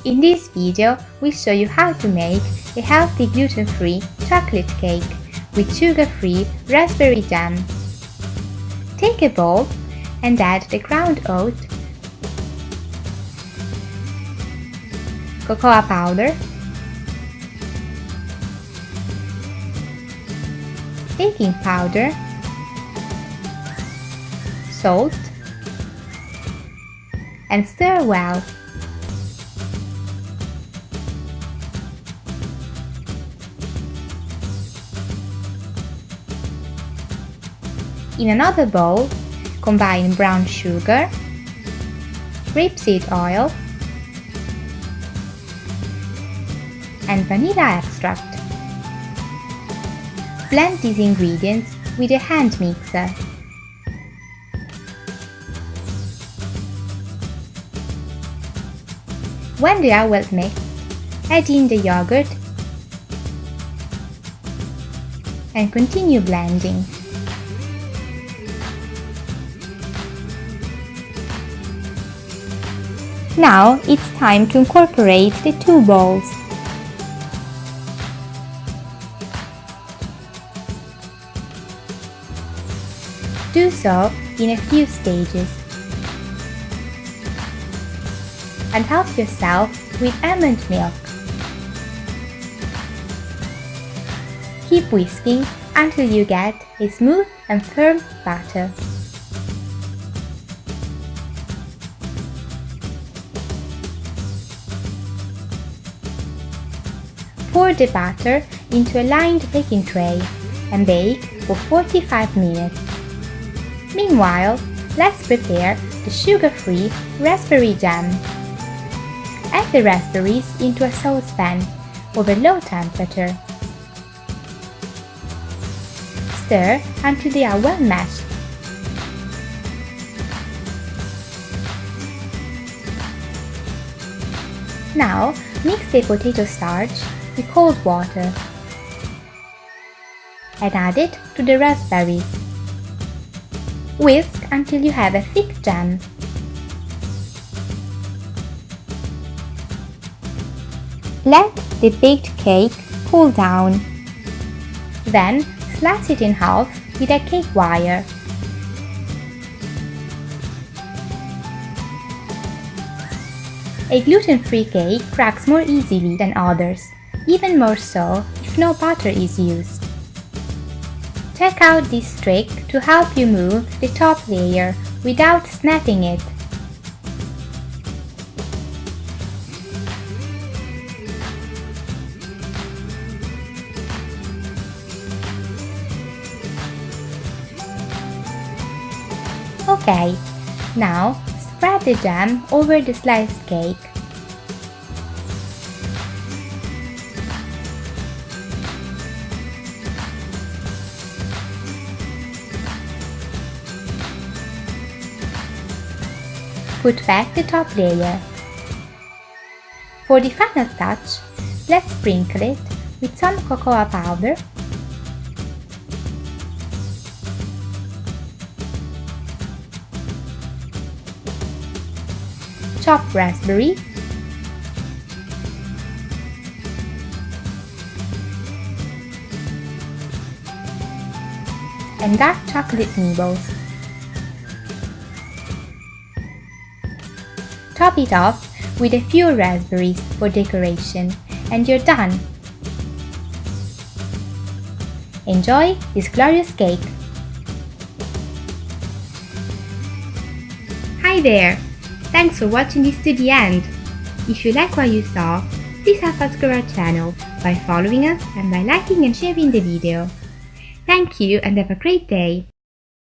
In this video, we show you how to make a healthy gluten-free chocolate cake with sugar-free raspberry jam. Take a bowl and add the ground oat, cocoa powder, baking powder, salt, and stir well. In another bowl, combine brown sugar, rapeseed oil, and vanilla extract. Blend these ingredients with a hand mixer. When they are well mixed, add in the yogurt and continue blending. Now it's time to incorporate the two bowls. Do so in a few stages. And help yourself with almond milk. Keep whisking until you get a smooth and firm batter. Pour the batter into a lined baking tray and bake for 45 minutes. Meanwhile, let's prepare the sugar-free raspberry jam. Add the raspberries into a saucepan over low temperature. Stir until they are well mashed. Now, mix the potato starch with cold water and add it to the raspberries. Whisk until you have a thick jam. Let the baked cake cool down. Then slice it in half with a cake wire. A gluten-free cake cracks more easily than others, even more so if no butter is used. Check out this trick to help you move the top layer without snapping it. Okay, now spread the jam over the sliced cake. Put back the top layer. For the final touch, let's sprinkle it with some cocoa powder, chopped raspberries, and dark chocolate nibbles. Top it off with a few raspberries for decoration, and you're done! Enjoy this glorious cake! Hi there! Thanks for watching this to the end! If you like what you saw, please help us grow our channel by following us and by liking and sharing the video. Thank you and have a great day!